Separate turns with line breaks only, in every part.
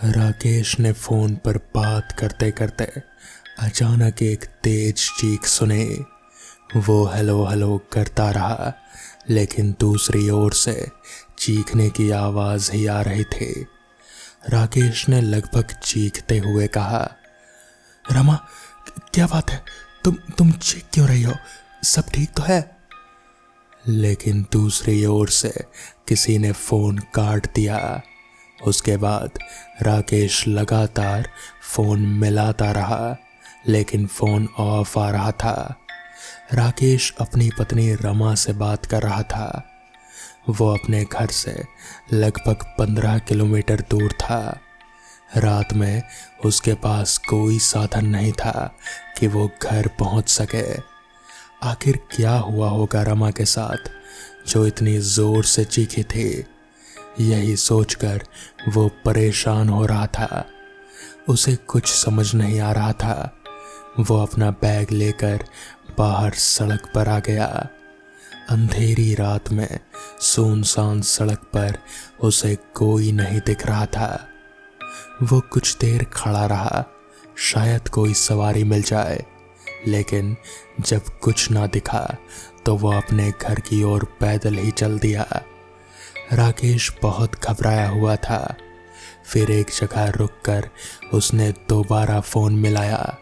राकेश ने फोन पर बात करते करते अचानक एक तेज चीख सुनी। वो हेलो हेलो करता रहा, लेकिन दूसरी ओर से चीखने की आवाज ही आ रही थी। राकेश ने लगभग चीखते हुए कहा, रमा, क्या बात है? तुम चीख क्यों रही हो? सब ठीक तो है? लेकिन दूसरी ओर से किसी ने फोन काट दिया। उसके बाद राकेश लगातार फोन मिलाता रहा, लेकिन फोन ऑफ आ रहा था। राकेश अपनी पत्नी रमा से बात कर रहा था। वो अपने घर से लगभग 15 किलोमीटर दूर था। रात में उसके पास कोई साधन नहीं था कि वो घर पहुंच सके। आखिर क्या हुआ होगा रमा के साथ जो इतनी जोर से चीखी थी? यही सोचकर वो परेशान हो रहा था। उसे कुछ समझ नहीं आ रहा था। वो अपना बैग लेकर बाहर सड़क पर आ गया। अंधेरी रात में सुनसान सड़क पर उसे कोई नहीं दिख रहा था। वो कुछ देर खड़ा रहा, शायद कोई सवारी मिल जाए, लेकिन जब कुछ ना दिखा तो वो अपने घर की ओर पैदल ही चल दिया। राकेश बहुत घबराया हुआ था। फिर एक जगह रुककर उसने दोबारा फोन मिलाया,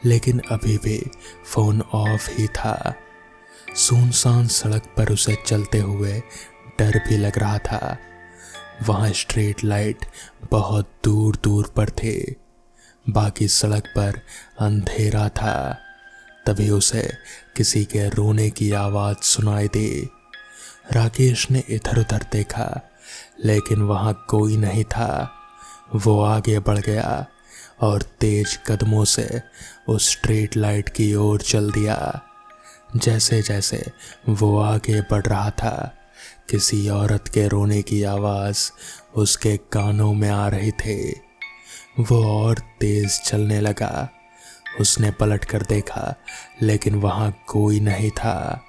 लेकिन अभी भी फोन ऑफ ही था। सुनसान सड़क पर उसे चलते हुए डर भी लग रहा था। वहां स्ट्रीट लाइट बहुत दूर दूर पर थे, बाकी सड़क पर अंधेरा था। तभी उसे किसी के रोने की आवाज सुनाई दी। राकेश ने इधर उधर देखा, लेकिन वहां कोई नहीं था। वो आगे बढ़ गया और तेज कदमों से उस स्ट्रीट लाइट की ओर चल दिया। जैसे जैसे वो आगे बढ़ रहा था, किसी औरत के रोने की आवाज उसके कानों में आ रही थी। वो और तेज चलने लगा। उसने पलट कर देखा, लेकिन वहां कोई नहीं था।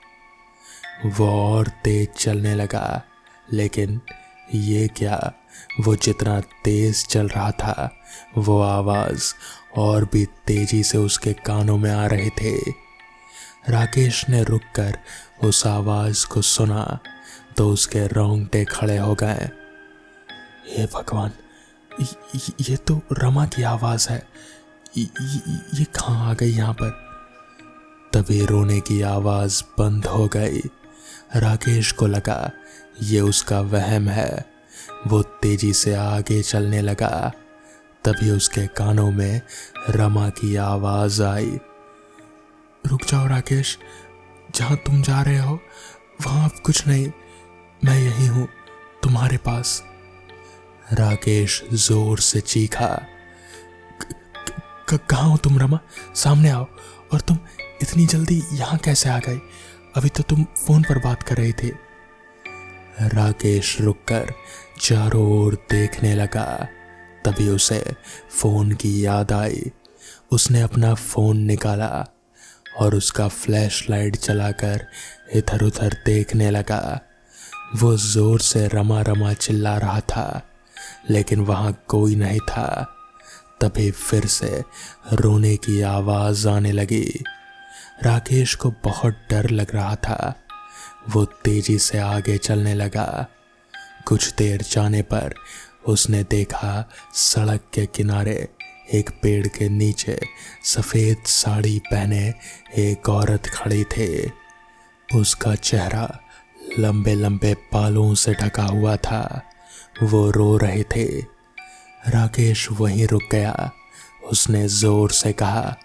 वो और तेज चलने लगा, लेकिन ये क्या, वो जितना तेज चल रहा था, वो आवाज और भी तेजी से उसके कानों में आ रहे थे। राकेश ने रुककर उस आवाज को सुना तो उसके रोंगटे खड़े हो गए। हे भगवान, ये तो रमा की आवाज है। ये कहाँ आ गई यहाँ पर? तभी रोने की आवाज बंद हो गई। राकेश को लगा ये उसका वहम है। वो तेजी से आगे चलने लगा। तभी उसके कानों में रमा की आवाज आई, रुक जाओ राकेश, जहां तुम जा रहे हो वहां अब कुछ नहीं, मैं यही हूं तुम्हारे पास। राकेश जोर से चीखा, कहाँ हो तुम रमा? सामने आओ। और तुम इतनी जल्दी यहाँ कैसे आ गई? अभी तो तुम फोन पर बात कर रहे थे। राकेश रुककर चारों ओर देखने लगा। तभी उसे फोन की याद आई। उसने अपना फोन निकाला और उसका फ्लैशलाइट जलाकर इधर उधर देखने लगा। वो जोर से रमा रमा चिल्ला रहा था, लेकिन वहां कोई नहीं था। तभी फिर से रोने की आवाज आने लगी। राकेश को बहुत डर लग रहा था। वो तेजी से आगे चलने लगा। कुछ देर जाने पर उसने देखा सड़क के किनारे एक पेड़ के नीचे सफेद साड़ी पहने एक औरत खड़ी थी। उसका चेहरा लंबे लंबे बालों से ढका हुआ था। वो रो रहे थे। राकेश वहीं रुक गया। उसने जोर से कहा,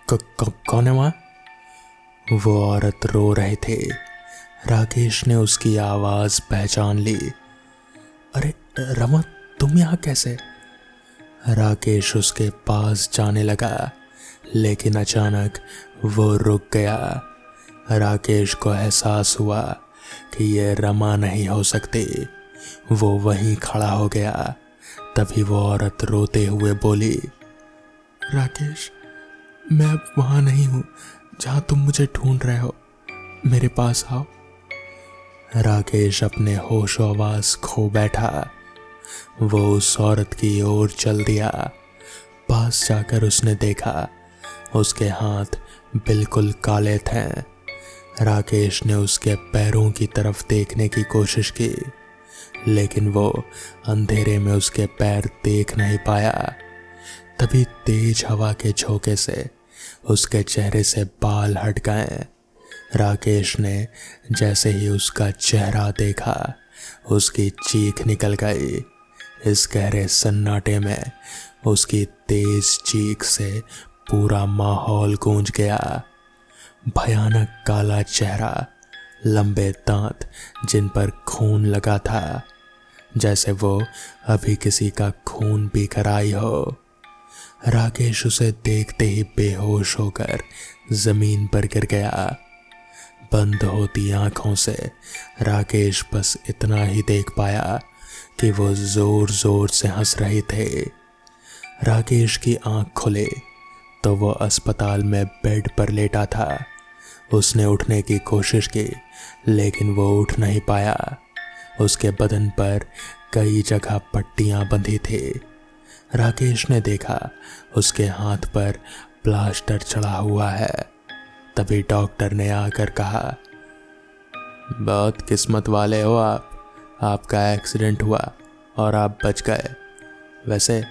कौन है वहां? वो औरत रो रहे थे। राकेश ने उसकी आवाज पहचान ली। अरे रमा, तुम यहाँ कैसे? राकेश उसके पास जाने लगा, लेकिन अचानक वो रुक गया। राकेश को एहसास हुआ कि ये रमा नहीं हो सकती। वो वहीं खड़ा हो गया। तभी वो औरत रोते हुए बोली, राकेश, मैं अब वहां नहीं हूं जहां तुम मुझे ढूंढ रहे हो, मेरे पास आओ। राकेश अपने होश आवाज खो बैठा। वो उस औरत की ओर चल दिया। पास जाकर उसने देखा उसके हाथ बिल्कुल काले थे। राकेश ने उसके पैरों की तरफ देखने की कोशिश की, लेकिन वो अंधेरे में उसके पैर देख नहीं पाया। तभी तेज हवा के झोंके से उसके चेहरे से बाल हट गए। राकेश ने जैसे ही उसका चेहरा देखा, उसकी चीख निकल गई। इस गहरे सन्नाटे में उसकी तेज चीख से पूरा माहौल गूंज गया। भयानक काला चेहरा, लंबे दांत जिन पर खून लगा था, जैसे वो अभी किसी का खून पीकर आई हो। राकेश उसे देखते ही बेहोश होकर जमीन पर गिर गया। बंद होती आंखों से राकेश बस इतना ही देख पाया कि वो जोर जोर से हंस रहे थे। राकेश की आंख खुले तो वो अस्पताल में बेड पर लेटा था। उसने उठने की कोशिश की, लेकिन वो उठ नहीं पाया। उसके बदन पर कई जगह पट्टियां बंधी थी। राकेश ने देखा उसके हाथ पर प्लास्टर चढ़ा हुआ है। तभी डॉक्टर ने आकर कहा, बहुत किस्मत वाले हो आपका एक्सीडेंट हुआ और आप बच गए। वैसे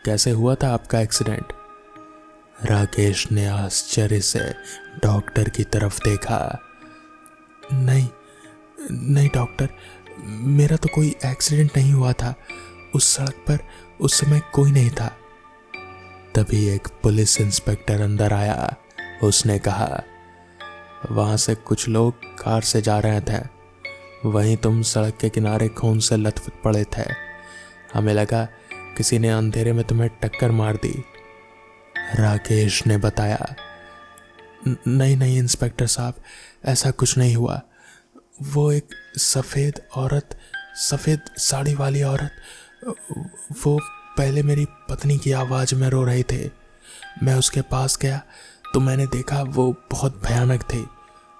कैसे हुआ था आपका एक्सीडेंट? राकेश ने आश्चर्य से डॉक्टर की तरफ देखा। नहीं डॉक्टर, मेरा तो कोई एक्सीडेंट नहीं हुआ था। उस सड़क पर उस समय कोई नहीं था। तभी एक पुलिस इंस्पेक्टर अंदर आया। उसने कहा, वहां से कुछ लोग कार से जा रहे थे, वहीं तुम सड़क के किनारे खून से लथपथ पड़े थे। हमें लगा किसी ने अंधेरे में तुम्हें टक्कर मार दी। राकेश ने बताया, नहीं इंस्पेक्टर साहब, ऐसा कुछ नहीं हुआ। वो एक सफ़ेद साड़ी वाली औरत, वो पहले मेरी पत्नी की आवाज़ में रो रहे थे। मैं उसके पास गया तो मैंने देखा वो बहुत भयानक थी।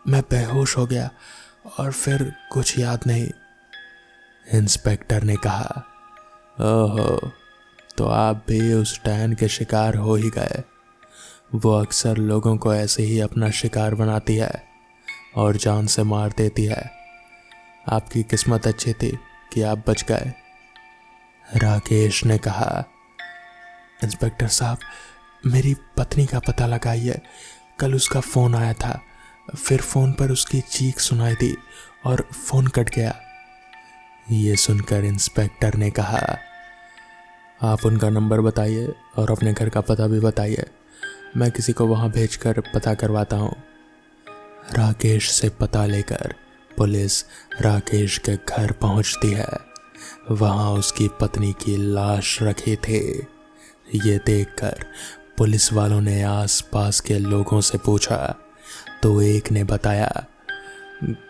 मैं बेहोश हो गया और फिर कुछ याद नहीं। इंस्पेक्टर ने कहा, ओहो, तो आप भी उस डैन के शिकार हो ही गए। वो अक्सर लोगों को ऐसे ही अपना शिकार बनाती है और जान से मार देती है। आपकी किस्मत अच्छी थी कि आप बच गए। राकेश ने कहा, इंस्पेक्टर साहब, मेरी पत्नी का पता लगाइए। कल उसका फ़ोन आया था, फिर फ़ोन पर उसकी चीख सुनाई दी और फ़ोन कट गया। ये सुनकर इंस्पेक्टर ने कहा, आप उनका नंबर बताइए और अपने घर का पता भी बताइए। मैं किसी को वहाँ भेजकर पता करवाता हूँ। राकेश से पता लेकर पुलिस राकेश के घर पहुँचती है। वहाँ उसकी पत्नी की लाश रखी थी। ये देखकर पुलिस वालों ने आसपास के लोगों से पूछा तो एक ने बताया,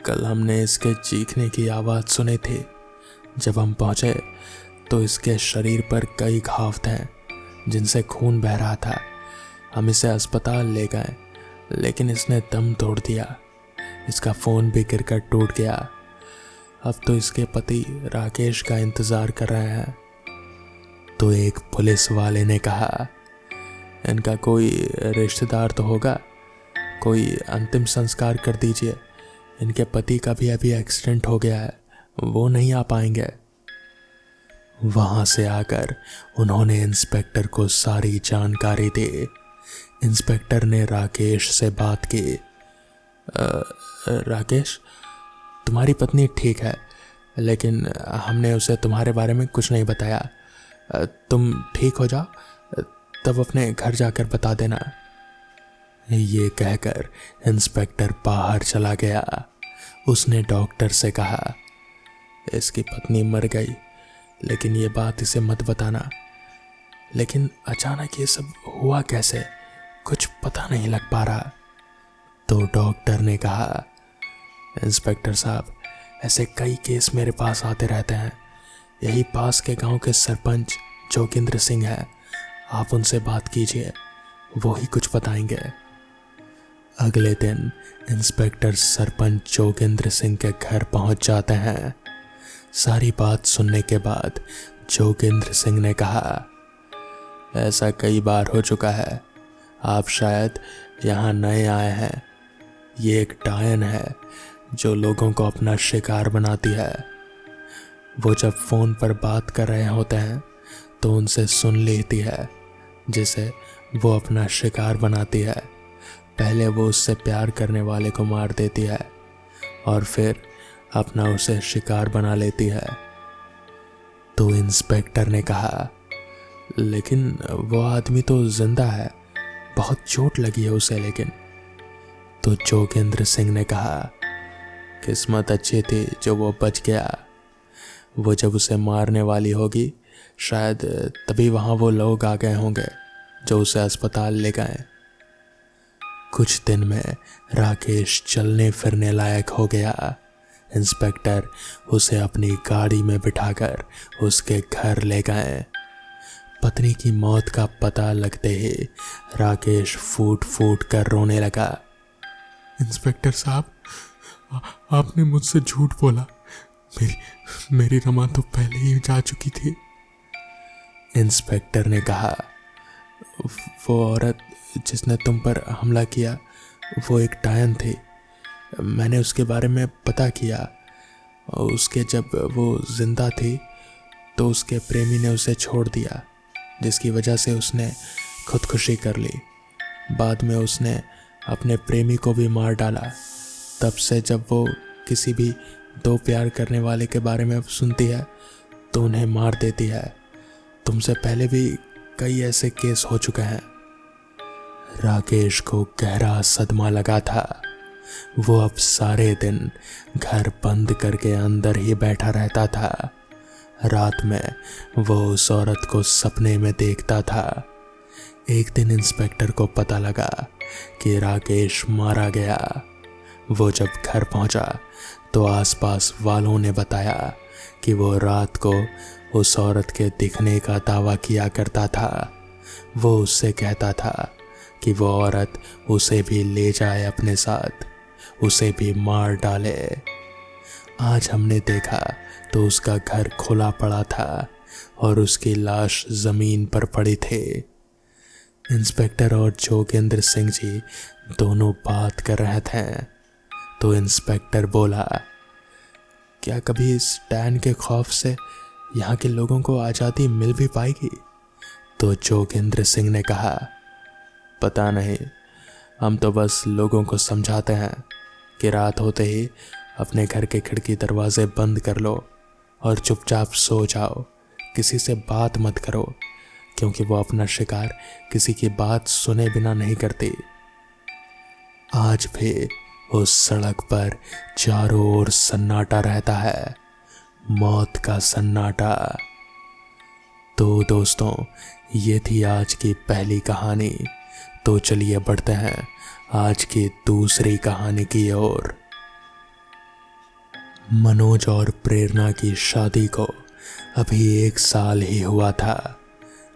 कल हमने इसके चीखने की आवाज़ सुनी थी। जब हम पहुँचे तो इसके शरीर पर कई घाव थे जिनसे खून बह रहा था। हम इसे अस्पताल ले गए, लेकिन इसने दम तोड़ दिया। इसका फ़ोन भी गिरकर टूट गया। अब तो इसके पति राकेश का इंतज़ार कर रहे हैं। तो एक पुलिस वाले ने कहा, इनका कोई रिश्तेदार तो होगा, कोई अंतिम संस्कार कर दीजिए। इनके पति का भी अभी एक्सीडेंट हो गया है, वो नहीं आ पाएंगे। वहाँ से आकर उन्होंने इंस्पेक्टर को सारी जानकारी दी। इंस्पेक्टर ने राकेश से बात की। राकेश, तुम्हारी पत्नी ठीक है, लेकिन हमने उसे तुम्हारे बारे में कुछ नहीं बताया। तुम ठीक हो जाओ, तब अपने घर जाकर बता देना। ये कहकर इंस्पेक्टर बाहर चला गया। उसने डॉक्टर से कहा, इसकी पत्नी मर गई, लेकिन ये बात इसे मत बताना। लेकिन अचानक ये सब हुआ कैसे, कुछ पता नहीं लग पा रहा। तो डॉक्टर ने कहा, इंस्पेक्टर साहब, ऐसे कई केस मेरे पास आते रहते हैं। यही पास के गांव के सरपंच जोगिंद्र सिंह है, आप उनसे बात कीजिए, वो ही कुछ बताएंगे। अगले दिन इंस्पेक्टर सरपंच जोगिंद्र सिंह के घर पहुंच जाते हैं। सारी बात सुनने के बाद जोगेंद्र सिंह ने कहा, ऐसा कई बार हो चुका है, आप शायद यहाँ नए आए हैं। ये एक डायन है जो लोगों को अपना शिकार बनाती है। वो जब फ़ोन पर बात कर रहे होते हैं तो उनसे सुन लेती है, जिसे वो अपना शिकार बनाती है। पहले वो उससे प्यार करने वाले को मार देती है और फिर अपना उसे शिकार बना लेती है। तो इंस्पेक्टर ने कहा, लेकिन वो आदमी तो जिंदा है, बहुत चोट लगी है उसे। लेकिन तो जोगेंद्र सिंह ने कहा, किस्मत अच्छी थी जो वो बच गया। वो जब उसे मारने वाली होगी शायद तभी वहाँ वो लोग आ गए होंगे जो उसे अस्पताल ले गए। कुछ दिन में राकेश चलने फिरने लायक हो गया। इंस्पेक्टर उसे अपनी गाड़ी में बिठाकर उसके घर ले गए। पत्नी की मौत का पता लगते ही राकेश फूट फूट कर रोने लगा। इंस्पेक्टर साहब, आपने मुझसे झूठ बोला। मेरी रमा तो पहले ही जा चुकी थी। इंस्पेक्टर ने कहा, वो औरत जिसने तुम पर हमला किया वो एक डायन थी। मैंने उसके बारे में पता किया। उसके जब वो जिंदा थी तो उसके प्रेमी ने उसे छोड़ दिया, जिसकी वजह से उसने खुदकुशी कर ली। बाद में उसने अपने प्रेमी को भी मार डाला। तब से जब वो किसी भी दो प्यार करने वाले के बारे में सुनती है तो उन्हें मार देती है। तुमसे पहले भी कई ऐसे केस हो चुके हैं। राकेश को गहरा सदमा लगा था। वो अब सारे दिन घर बंद करके अंदर ही बैठा रहता था। रात में वो उस औरत को सपने में देखता था। एक दिन इंस्पेक्टर को पता लगा कि राकेश मारा गया। वो जब घर पहुंचा तो आसपास वालों ने बताया कि वो रात को उस औरत के दिखने का दावा किया करता था। वो उससे कहता था कि वो औरत उसे भी ले जाए अपने साथ, उसे भी मार डाले। आज हमने देखा तो उसका घर खुला पड़ा था और उसकी लाश जमीन पर पड़ी थी। इंस्पेक्टर और जोगेंद्र सिंह जी दोनों बात कर रहे थे। तो इंस्पेक्टर बोला, क्या कभी इस डायन के खौफ से यहाँ के लोगों को आज़ादी मिल भी पाएगी? तो जोगेंद्र सिंह ने कहा, पता नहीं, हम तो बस लोगों को समझाते हैं कि रात होते ही अपने घर के खिड़की दरवाजे बंद कर लो और चुपचाप सो जाओ। किसी से बात मत करो, क्योंकि वो अपना शिकार किसी की बात सुने बिना नहीं करती। आज भी उस सड़क पर चारों ओर सन्नाटा रहता है, मौत का सन्नाटा। तो दोस्तों, ये थी आज की पहली कहानी। तो चलिए बढ़ते हैं आज की दूसरी कहानी की ओर। मनोज और प्रेरणा की शादी को अभी 1 साल ही हुआ था।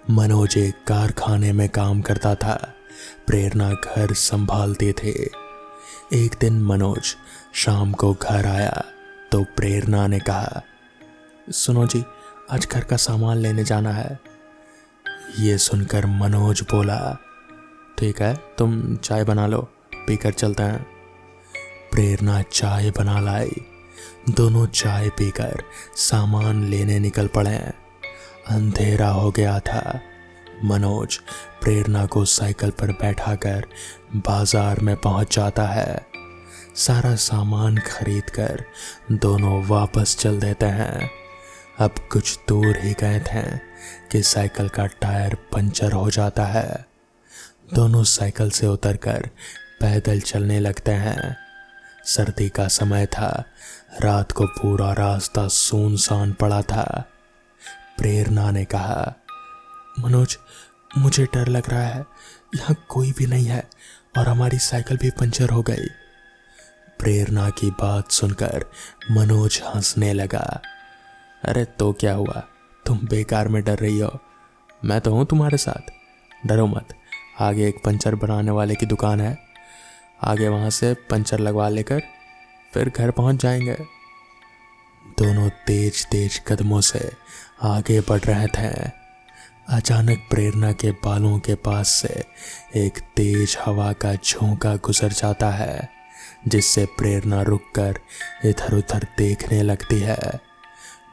मनोज एक कारखाने में काम करता था, प्रेरणा घर संभालती थी। एक दिन मनोज शाम को घर आया तो प्रेरणा ने कहा, सुनो जी, आज घर का सामान लेने जाना है। ये सुनकर मनोज बोला, ठीक है, तुम चाय बना लो, पीकर चलते हैं। प्रेरणा चाय बना लाई। दोनों चाय पीकर सामान लेने निकल पड़े। अंधेरा हो गया था। मनोज प्रेरणा को साइकिल पर बैठाकर बाजार में पहुंच जाता है। सारा सामान खरीदकर दोनों वापस चल देते हैं। अब कुछ दूर ही गए थे कि साइकिल का टायर पंचर हो जाता है। दोनों साइकिल से उतरकर पैदल चलने लगते हैं। सर्दी का समय था। रात को पूरा रास्ता सुनसान पड़ा था। प्रेरणा ने कहा, मनोज, मुझे डर लग रहा है, यहाँ कोई भी नहीं है और हमारी साइकिल भी पंचर हो गई। प्रेरणा की बात सुनकर मनोज हंसने लगा। अरे तो क्या हुआ, तुम बेकार में डर रही हो, मैं तो हूँ तुम्हारे साथ, डरो मत। आगे एक पंचर बनाने वाले की दुकान है, आगे वहाँ से पंचर लगवा लेकर फिर घर पहुँच जाएंगे। दोनों तेज तेज कदमों से आगे बढ़ रहे थे। अचानक प्रेरणा के बालों के पास से एक तेज हवा का झोंका गुजर जाता है, जिससे प्रेरणा रुककर इधर उधर देखने लगती है।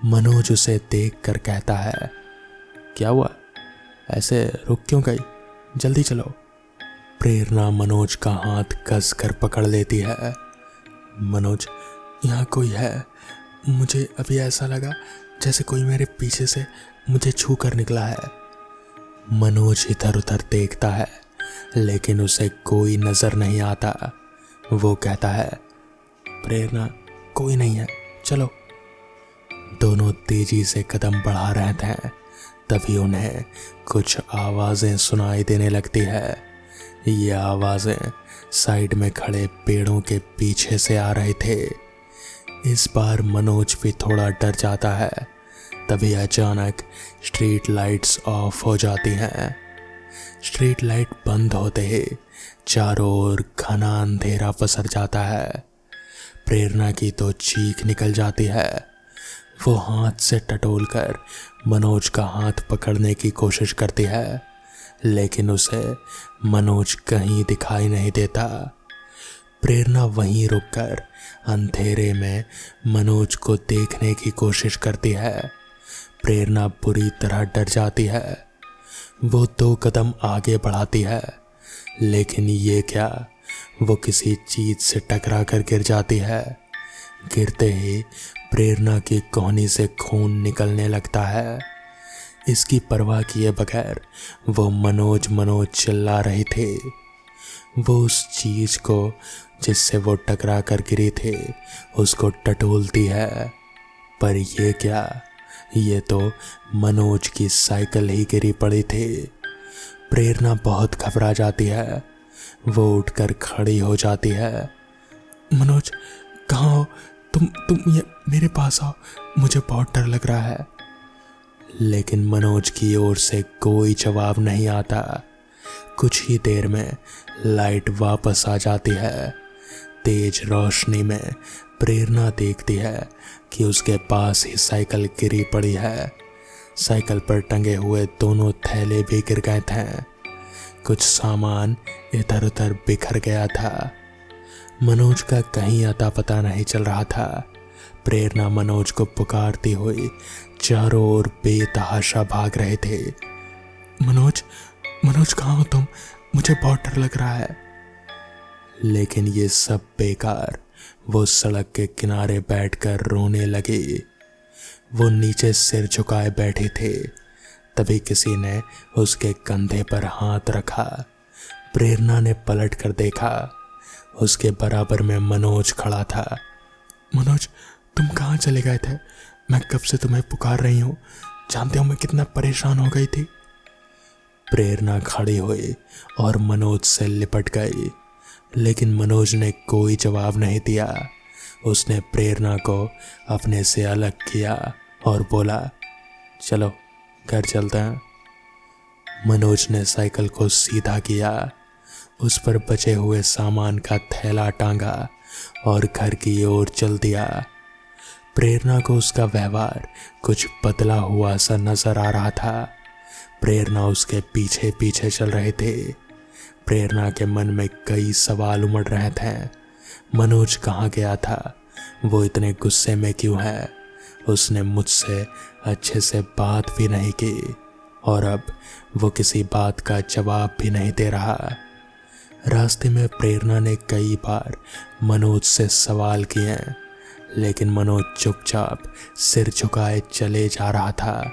मनोज उसे देखकर कहता है, क्या हुआ, ऐसे रुक क्यों गई, जल्दी चलो। प्रेरणा मनोज का हाथ कस कर पकड़ लेती है। मनोज, यहाँ कोई है, मुझे अभी ऐसा लगा जैसे कोई मेरे पीछे से मुझे छू कर निकला है। मनोज इधर उधर देखता है, लेकिन उसे कोई नजर नहीं आता। वो कहता है, प्रेरणा, कोई नहीं है, चलो। दोनों तेजी से कदम बढ़ा रहे थे, तभी उन्हें कुछ आवाजें सुनाई देने लगती है। ये आवाजें साइड में खड़े पेड़ों के पीछे से आ रहे थे। इस बार मनोज भी थोड़ा डर जाता है। तभी अचानक स्ट्रीट लाइट्स ऑफ हो जाती हैं। स्ट्रीट लाइट बंद होते ही चारों ओर घना अंधेरा पसर जाता है। प्रेरणा की तो चीख निकल जाती है। वो हाथ से टटोलकर मनोज का हाथ पकड़ने की कोशिश करती है, लेकिन उसे मनोज कहीं दिखाई नहीं देता। प्रेरणा वहीं रुककर अंधेरे में मनोज को देखने की कोशिश करती है। प्रेरणा बुरी तरह डर जाती है। वो 2 कदम आगे बढ़ाती है, लेकिन ये क्या, वो किसी चीज से टकरा कर गिर जाती है। गिरते ही प्रेरणा की कोहनी से खून निकलने लगता है। इसकी परवाह किए बगैर वो मनोज मनोज चिल्ला रही थी। वो उस चीज को जिससे वो टकरा कर गिरी थी उसको टटोलती है, पर ये क्या, ये तो मनोज की साइकिल ही गिरी पड़ी थी। प्रेरणा बहुत घबरा जाती है। वो उठकर खड़ी हो जाती है। मनोज, कहाँ हो तुम ये मेरे पास आओ, मुझे बहुत डर लग रहा है। लेकिन मनोज की ओर से कोई जवाब नहीं आता। कुछ ही देर में लाइट वापस आ जाती है। तेज रोशनी में प्रेरणा देखती है कि उसके पास ही साइकिल गिरी पड़ी है। साइकिल पर टंगे हुए दोनों थैले भी गिर गए थे। कुछ सामान इधर उधर बिखर गया था। मनोज का कहीं अता पता नहीं चल रहा था। प्रेरणा मनोज को पुकारती हुई चारों ओर बेतहाशा भाग रहे थे। मनोज, मनोज, कहाँ हो तुम, मुझे बहुत डर लग रहा है। लेकिन ये सब बेकार। वो सड़क के किनारे बैठकर रोने लगी। वो नीचे सिर झुकाए बैठी थी। तभी किसी ने उसके कंधे पर हाथ रखा। प्रेरणा ने पलट कर देखा। उसके बराबर में मनोज खड़ा था। मनोज, तुम कहाँ चले गए थे? मैं कब से तुम्हें पुकार रही हूँ। जानते हो मैं कितना परेशान हो गई थी। प्रेरणा खड़ी हुई और मनोज से लिपट गई, लेकिन मनोज ने कोई जवाब नहीं दिया। उसने प्रेरणा को अपने से अलग किया और बोला, चलो घर चलते हैं। मनोज ने साइकिल को सीधा किया, उस पर बचे हुए सामान का थैला टांगा और घर की ओर चल दिया। प्रेरणा को उसका व्यवहार कुछ बदला हुआ सा नजर आ रहा था। प्रेरणा उसके पीछे पीछे चल रहे थे। प्रेरणा के मन में कई सवाल उमड़ रहे थे। मनोज कहाँ गया था? वो इतने गुस्से में क्यों है? उसने मुझसे अच्छे से बात भी नहीं की और अब वो किसी बात का जवाब भी नहीं दे रहा। रास्ते में प्रेरणा ने कई बार मनोज से सवाल किए, लेकिन मनोज चुपचाप सिर झुकाए चले जा रहा था,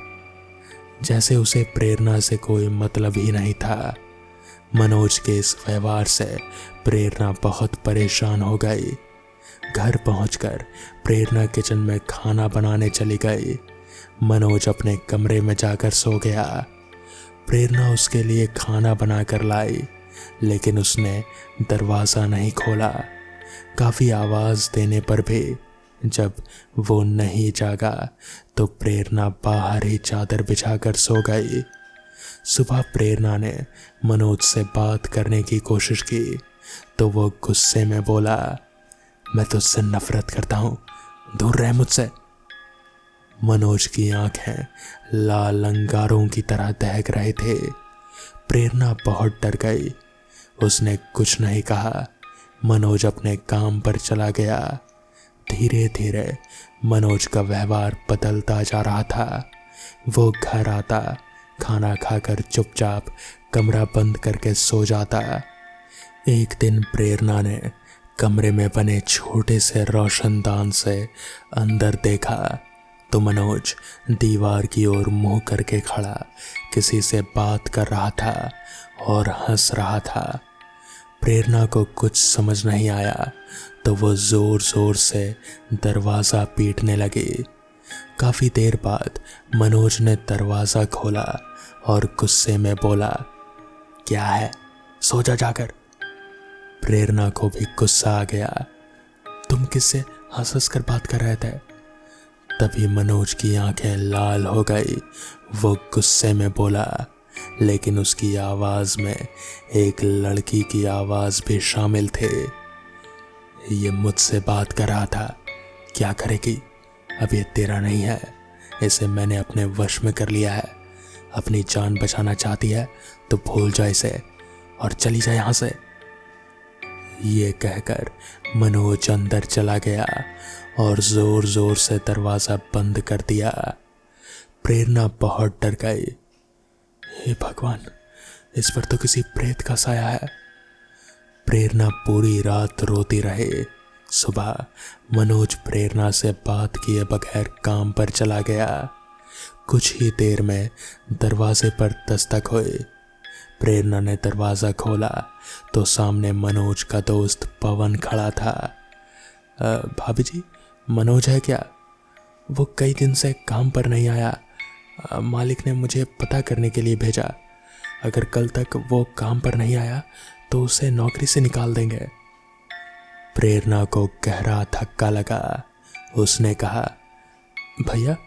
जैसे उसे प्रेरणा से कोई मतलब ही नहीं था। मनोज के इस व्यवहार से प्रेरणा बहुत परेशान हो गई। घर पहुंचकर प्रेरणा किचन में खाना बनाने चली गई। मनोज अपने कमरे में जाकर सो गया। प्रेरणा उसके लिए खाना बनाकर लाई, लेकिन उसने दरवाज़ा नहीं खोला। काफ़ी आवाज़ देने पर भी जब वो नहीं जागा तो प्रेरणा बाहर ही चादर बिछाकर सो गई। सुबह प्रेरणा ने मनोज से बात करने की कोशिश की तो वो गुस्से में बोला, मैं तुझसे नफरत करता हूँ, दूर रह मुझसे। मनोज की आंखें लाल अंगारों की तरह दहक रहे थे। प्रेरणा बहुत डर गई। उसने कुछ नहीं कहा। मनोज अपने काम पर चला गया। धीरे धीरे मनोज का व्यवहार बदलता जा रहा था। वो घर आता, खाना खाकर चुपचाप कमरा बंद करके सो जाता। एक दिन प्रेरणा ने कमरे में बने छोटे से रोशनदान से अंदर देखा तो मनोज दीवार की ओर मुंह करके खड़ा किसी से बात कर रहा था और हंस रहा था। प्रेरणा को कुछ समझ नहीं आया तो वो जोर जोर से दरवाज़ा पीटने लगी। काफ़ी देर बाद मनोज ने दरवाज़ा खोला और गुस्से में बोला, क्या है, सो जा जाकर। प्रेरणा को भी गुस्सा आ गया। तुम किससे हंस हंस कर बात कर रहे थे? तभी मनोज की आंखें लाल हो गई। वो गुस्से में बोला, लेकिन उसकी आवाज में एक लड़की की आवाज भी शामिल थे। ये मुझसे बात कर रहा था, क्या करेगी? अब ये तेरा नहीं है, इसे मैंने अपने वश में कर लिया है। अपनी जान बचाना चाहती है तो भूल जा इसे और चली जा यहां से। ये कहकर मनोज अंदर चला गया और जोर जोर से दरवाजा बंद कर दिया। प्रेरणा बहुत डर गई। हे भगवान, इस पर तो किसी प्रेत का साया है। प्रेरणा पूरी रात रोती रही। सुबह मनोज प्रेरणा से बात किए बगैर काम पर चला गया। कुछ ही देर में दरवाजे पर दस्तक हुई। प्रेरणा ने दरवाज़ा खोला तो सामने मनोज का दोस्त पवन खड़ा था। भाभी जी, मनोज है क्या? वो कई दिन से काम पर नहीं आया। मालिक ने मुझे पता करने के लिए भेजा। अगर कल तक वो काम पर नहीं आया तो उसे नौकरी से निकाल देंगे। प्रेरणा को गहरा धक्का लगा। उसने कहा, भैया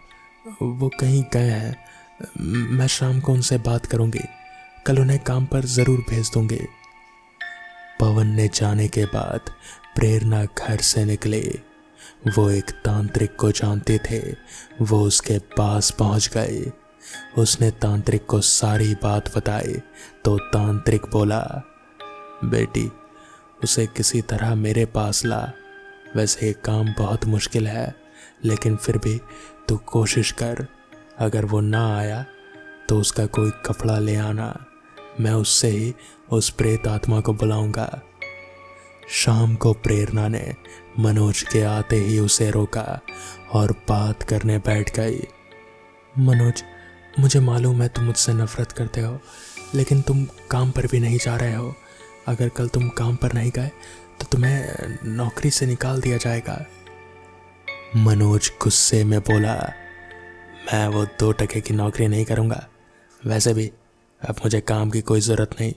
वो कहीं गए हैं, मैं शाम को उनसे बात करूंगी, कल उन्हें काम पर जरूर भेज दूंगी। पवन ने जाने के बाद प्रेरणा घर से निकली। वो एक तांत्रिक को जानते थे। वो उसके पास पहुंच गए। उसने तांत्रिक को सारी बात बताई तो तांत्रिक बोला, बेटी उसे किसी तरह मेरे पास ला। वैसे ये काम बहुत मुश्किल है, लेकिन फिर भी तू कोशिश कर। अगर वो ना आया तो उसका कोई कपड़ा ले आना, मैं उससे ही उस प्रेत आत्मा को बुलाऊंगा। शाम को प्रेरणा ने मनोज के आते ही उसे रोका और बात करने बैठ गई। मनोज, मुझे मालूम है तुम मुझसे नफरत करते हो, लेकिन तुम काम पर भी नहीं जा रहे हो। अगर कल तुम काम पर नहीं गए तो तुम्हें नौकरी से निकाल दिया जाएगा। मनोज गुस्से में बोला, मैं वो 2 टके की नौकरी नहीं करूँगा। वैसे भी अब मुझे काम की कोई ज़रूरत नहीं।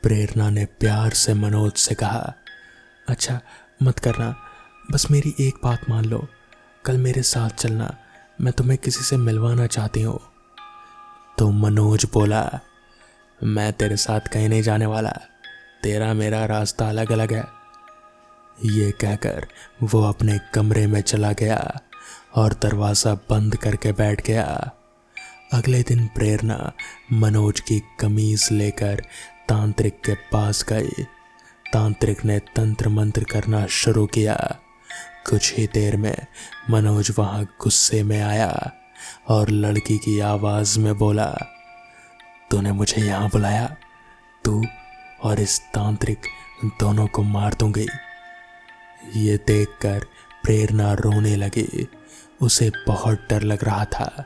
प्रेरणा ने प्यार से मनोज से कहा, अच्छा मत करना, बस मेरी एक बात मान लो, कल मेरे साथ चलना, मैं तुम्हें किसी से मिलवाना चाहती हूँ। तो मनोज बोला, मैं तेरे साथ कहीं नहीं जाने वाला, तेरा मेरा रास्ता अलग अलग है। ये कहकर वो अपने कमरे में चला गया और दरवाज़ा बंद करके बैठ गया। अगले दिन प्रेरणा मनोज की कमीज लेकर तांत्रिक के पास गई। तांत्रिक ने तंत्र मंत्र करना शुरू किया। कुछ ही देर में मनोज वहां गुस्से में आया और लड़की की आवाज में बोला, तूने मुझे यहाँ बुलाया? तू और इस तांत्रिक दोनों को मार दूंगी। ये देखकर प्रेरणा रोने लगी। उसे बहुत डर लग रहा था।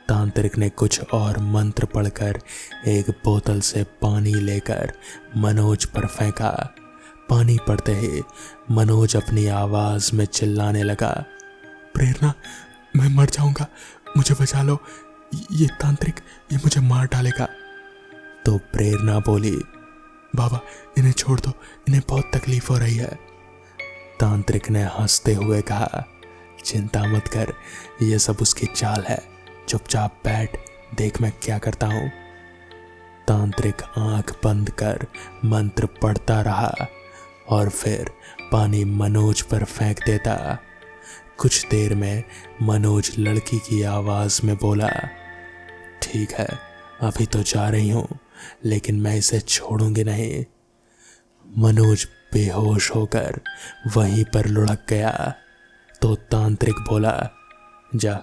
तांत्रिक ने कुछ और मंत्र पढ़कर एक बोतल से पानी लेकर मनोज पर फेंका। पानी पड़ते ही मनोज अपनी आवाज में चिल्लाने लगा, प्रेरणा मैं मर जाऊंगा, मुझे बचा लो, ये तांत्रिक ये मुझे मार डालेगा। तो प्रेरणा बोली, बाबा इन्हें छोड़ दो, इन्हें बहुत तकलीफ हो रही है। तांत्रिक ने हंसते हुए कहा, चिंता मत कर, ये सब उसकी चाल है, चुपचाप बैठ, देख मैं क्या करता हूं। तांत्रिक आंख बंद कर मंत्र पढ़ता रहा और फिर पानी मनोज पर फेंक देता। कुछ देर में मनोज लड़की की आवाज में बोला, ठीक है, अभी तो जा रही हूं, लेकिन मैं इसे छोड़ूंगी नहीं। मनोज बेहोश होकर वहीं पर लुढ़क गया तो तांत्रिक बोला, जा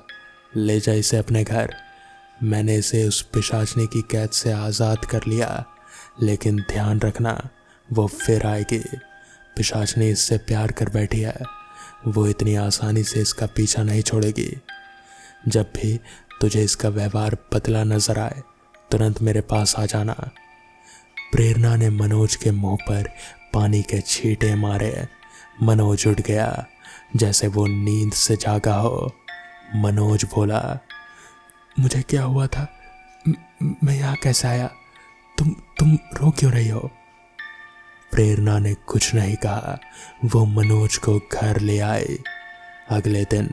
ले जा इसे अपने घर। मैंने इसे उस पिशाचनी की कैद से आज़ाद कर लिया, लेकिन ध्यान रखना वो फिर आएगी। पिशाचनी इससे प्यार कर बैठी है, वो इतनी आसानी से इसका पीछा नहीं छोड़ेगी। जब भी तुझे इसका व्यवहार बदला नजर आए, तुरंत मेरे पास आ जाना। प्रेरणा ने मनोज के मुंह पर पानी के छींटे मारे। मनोज उठ गया जैसे वो नींद से जागा हो। मनोज बोला, मुझे क्या हुआ था? मैं यहाँ कैसे आया? तुम रो क्यों रही हो? प्रेरणा ने कुछ नहीं कहा। वो मनोज को घर ले आए। अगले दिन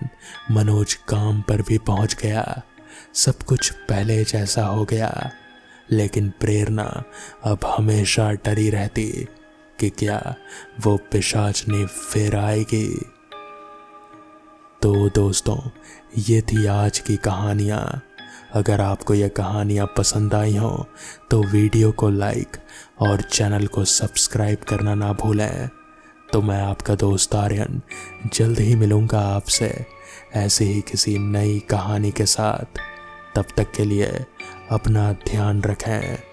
मनोज काम पर भी पहुंच गया। सब कुछ पहले जैसा हो गया, लेकिन प्रेरणा अब हमेशा डरी रहती कि क्या वो पिशाचनी फिर आएगी। तो दोस्तों, ये थी आज की कहानियाँ। अगर आपको ये कहानियाँ पसंद आई हों तो वीडियो को लाइक और चैनल को सब्सक्राइब करना ना भूलें। तो मैं आपका दोस्त आर्यन जल्द ही मिलूँगा आपसे ऐसे ही किसी नई कहानी के साथ। तब तक के लिए अपना ध्यान रखें।